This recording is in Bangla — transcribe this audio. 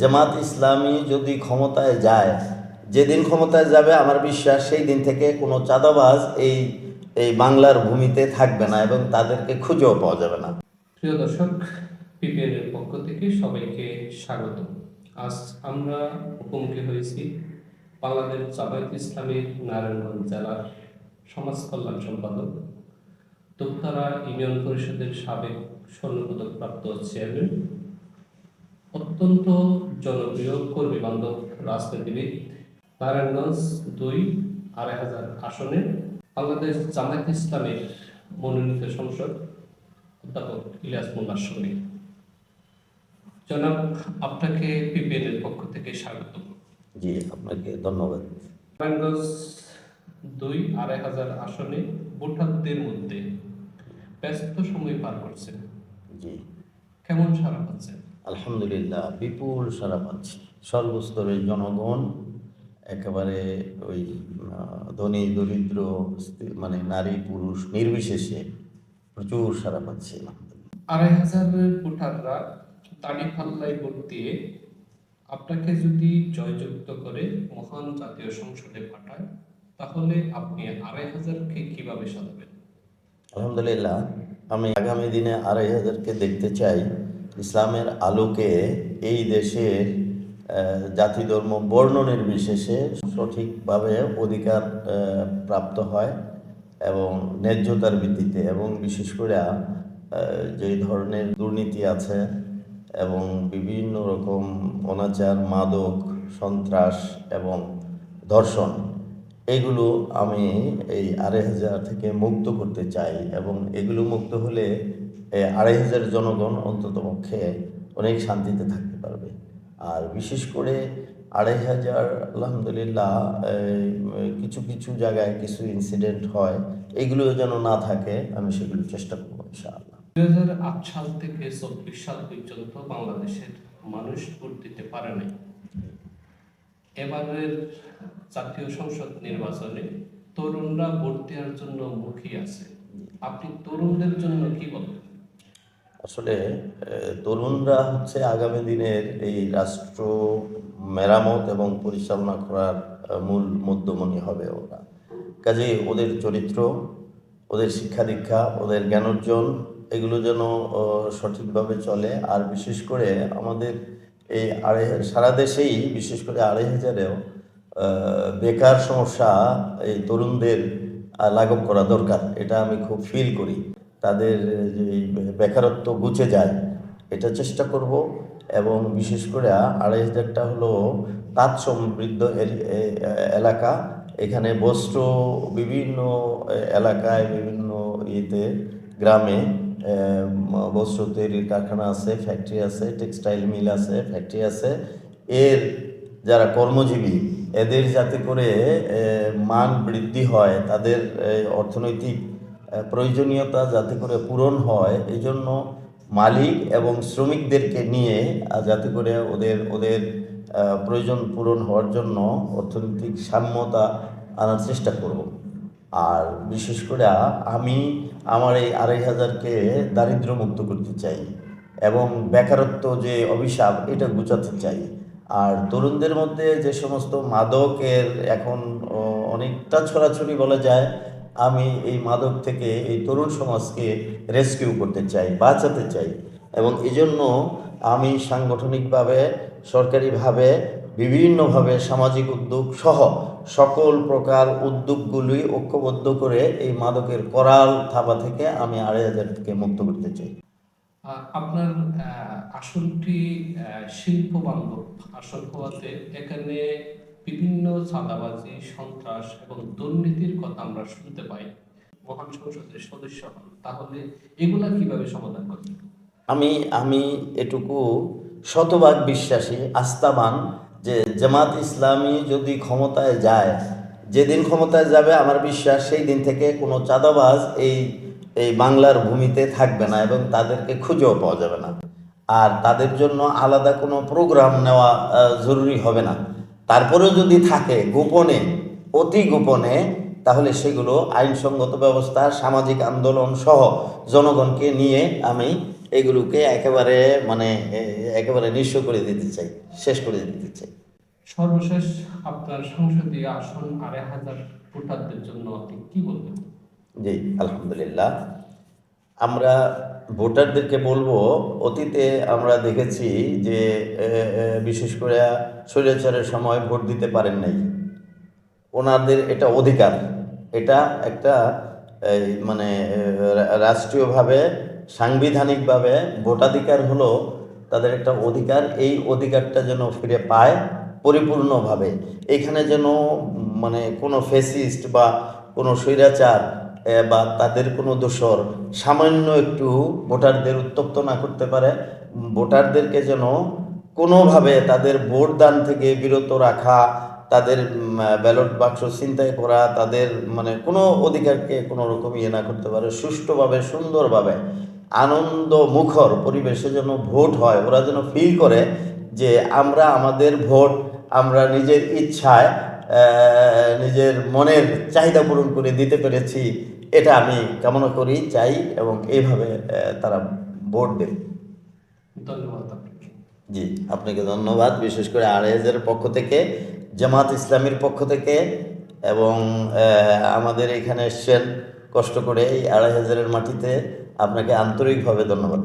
জামাত ইসলামী যদি ক্ষমতায় যায়, যেদিন ক্ষমতায় যাবে আমার বিশ্বাস সেই দিন থেকে কোনো চাঁদাবাজ এই এই বাংলার ভূমিতে থাকবে না এবং তাদেরকে খুঁজেও পাওয়া যাবে না। প্রিয় দর্শক, পিপিএন এর পক্ষ থেকে সবাইকে স্বাগত। আজ আমরা মুখোমুখি হয়েছি বাংলাদেশ জামায়াত ইসলামীর নারায়ণগঞ্জ জেলার সমাজ কল্যাণ সম্পাদক, তোপতারা ইউনিয়ন পরিষদের সাবেক স্বর্ণপদক প্রাপ্ত চেয়ারম্যান, অত্যন্ত জনপ্রিয় কর্মী বান্ধব রাজনীতিবিদ, নারায়ণগঞ্জ ২-২,৫০০ আসনে বাংলাদেশ জামায়াত ইসলামের মনোনীত সংসদ অধ্যাপক ইলিয়াস মোল্লার সঙ্গে। জনাব, আপনাকে পিপিএন এর পক্ষ থেকে স্বাগত। জি, আপনাকে ধন্যবাদ। নারায়ণগঞ্জ ২-২,৫০০ আসনে ভোটারদের মধ্যে ব্যস্ত সময় পার করছেন, জি, কেমন সাড়া পাচ্ছেন? আলহামদুলিল্লাহ, বিপুল সাড়া পাচ্ছি। সর্বস্তরের জনগণ একেবারে ওই ধনী দরিদ্র মানে নারী পুরুষ নির্বিশেষে প্রচুর সাড়া পাচ্ছি। ২,৫০০ ভোটাররা দাড়ি পাল্লায় ভোট দিয়ে আপনাকে যদি জয়যুক্ত করে মহান জাতীয় সংসদে পাঠায়, তাহলে আপনি ২,৫০০কে কিভাবে সাজাবেন? আলহামদুলিল্লাহ, আমি আগামী দিনে ২,৫০০কে দেখতে চাই ইসলামের আলোকে এই দেশের জাতি ধর্ম বর্ণ নির্বিশেষে সঠিকভাবে অধিকার প্রাপ্ত হয় এবং ন্যায্যতার ভিত্তিতে, এবং বিশেষ করে যে ধরনের দুর্নীতি আছে এবং বিভিন্ন রকম অনাচার, মাদক, সন্ত্রাস এবং ধর্ষণ, এগুলো আমি এই ২,৫০০ থেকে মুক্ত করতে চাই। এবং এগুলো মুক্ত হলে ২,৫০০ জনগণ অন্ততপক্ষে অনেক শান্তিতে থাকতে পারবে। আর বিশেষ করে ২,৫০০, আলহামদুলিল্লাহ, কিছু কিছু জায়গায় কিছু ইনসিডেন্ট হয়, এগুলো যেন না থাকে, আমি সেগুলো চেষ্টা করবো ইনশাআল্লাহ। ২০০৮ সাল থেকে ২৪ সাল পর্যন্ত বাংলাদেশের মানুষ ভোট দিতে পারে নাই। এবারের জাতীয় সংসদ নির্বাচনে তরুণরা ভোট দেওয়ার জন্য মুখিয়ে আছে, আপনি তরুণদের জন্য কি বলবেন? আসলে তরুণরা হচ্ছে আগামী দিনের এই রাষ্ট্র মেরামত এবং পরিচালনা করার মূল মধ্যমণি হবে ওরা। কাজেই ওদের চরিত্র, ওদের শিক্ষা দীক্ষা, ওদের জ্ঞান অর্জন, এগুলো যেন সঠিকভাবে চলে। আর বিশেষ করে আমাদের এই সারা দেশেই, বিশেষ করে ২,৫০০-এও বেকার সমস্যা এই তরুণদের লাঘব করা দরকার, এটা আমি খুব ফিল করি। তাদের যে বেকারত্ব ঘুচে যায়, এটা চেষ্টা করব। এবং বিশেষ করে ২,৫০০টা হলো তাঁত সমৃদ্ধ এলাকা। এখানে বস্ত্র বিভিন্ন এলাকায়, বিভিন্ন ইয়েতে, গ্রামে বস্ত্র তৈরির কারখানা আছে, ফ্যাক্টরি আছে, টেক্সটাইল মিল আছে, ফ্যাক্টরি আছে। এর যারা কর্মজীবী, এদের যাতে করে মান বৃদ্ধি হয়, তাদের অর্থনৈতিক প্রয়োজনীয়তা যাতে করে পূরণ হয়, এই জন্য মালিক এবং শ্রমিকদেরকে নিয়ে যাতে করে ওদের ওদের প্রয়োজন পূরণ হওয়ার জন্য অর্থনৈতিক সাম্যতা আনার চেষ্টা করব। আর বিশেষ করে আমি আমার এই ২,৫০০কে দারিদ্র্য মুক্ত করতে চাই এবং বেকারত্ব যে অভিশাপ, এটা ঘুচাতে চাই। আর তরুণদের মধ্যে যে সমস্ত মাদকের এখন অনেকটা ছড়াছড়ি বলা যায়, আমি এই মাদক থেকে এই তরুণ সমাজকে রেস্কিউ করতে চাই, বাঁচাতে চাই। এবং এজন্য আমি সাংগঠনিকভাবে, সরকারিভাবে, বিভিন্নভাবে সামাজিক উদ্যোগ সহ সকল প্রকার উদ্যোগগুলি ঐক্যবদ্ধ করে এই মাদকের করাল থাবা থেকে আমি ২,৫০০কে মুক্ত করতে চাই। আপনার আসনটি শিল্প বান্ধব আসন হওয়াতে এখানে বিভিন্ন চাঁদাবাজি, সন্ত্রাস এবং দুর্নীতির কথা আমরা শুনতে পাই। মহান সংসদের সদস্য হন, তাহলে এগুলা কিভাবে সমাধান করবেন? আমি আমি এটুকু শতভাগ বিশ্বাসী, আস্থাবান যে জামাত ইসলামী যদি ক্ষমতায় যায়, যেদিন ক্ষমতায় যাবে আমার বিশ্বাস সেই দিন থেকে কোনো চাঁদাবাজ এই এই বাংলার ভূমিতে থাকবে না এবং তাদেরকে খুঁজেও পাওয়া যাবে না। আর তাদের জন্য আলাদা কোনো প্রোগ্রাম নেওয়া জরুরি হবে না। তারপরেও যদি থাকে গোপনে, অতি গোপনে, তাহলে সেগুলো আইনসঙ্গত ব্যবস্থা, সামাজিক আন্দোলন সহ জনগণকে নিয়ে আমি এগুলোকে একেবারে মানে একেবারে নিঃস্ব করে দিতে চাই, শেষ করে দিতে চাই। সর্বশেষ আপনার সংসদীয় আসন ২,৫০০ ভোটারদের জন্য আপনি কি বলবেন? জি, আলহামদুলিল্লাহ। আমরা ভোটারদেরকে বলবো, অতীতে আমরা দেখেছি যে বিশেষ করে স্বৈরাচারের সময় ভোট দিতে পারেন নাই। ওনাদের এটা অধিকার, এটা একটা মানে রাষ্ট্রীয়ভাবে সাংবিধানিকভাবে ভোটাধিকার হলো তাদের একটা অধিকার। এই অধিকারটা যেন ফিরে পায় পরিপূর্ণভাবে। এখানে যেন মানে কোনো ফ্যাসিস্ট বা কোনো স্বৈরাচার বা তাদের কোনো দোসর সামান্য একটু ভোটারদের উত্তপ্ত না করতে পারে। ভোটারদেরকে যেন কোনোভাবে তাদের ভোট দান থেকে বিরত রাখা, তাদের ব্যালট বাক্স ছিনতাই করা, তাদের মানে কোনো অধিকারকে কোনো রকম ইয়ে না করতে পারে। সুষ্ঠুভাবে সুন্দরভাবে আনন্দ মুখর পরিবেশে যেন ভোট হয়, ওরা যেন ফিল করে যে আমরা আমাদের ভোট আমরা নিজের ইচ্ছায় নিজের মনের চাহিদা পূরণ করে দিতে পেরেছি। এটা আমি কামনা করি, চাই, এবং এইভাবে তারা ভোট দেবে। ধন্যবাদ আপনাকে। জি, আপনাকে ধন্যবাদ, বিশেষ করে আরএজের পক্ষ থেকে, জামাত ইসলামীর পক্ষ থেকে, এবং আমাদের এখানে এসছেন কষ্ট করে এই ২,৫০০-এর মাটিতে, আপনাকে আন্তরিকভাবে ধন্যবাদ।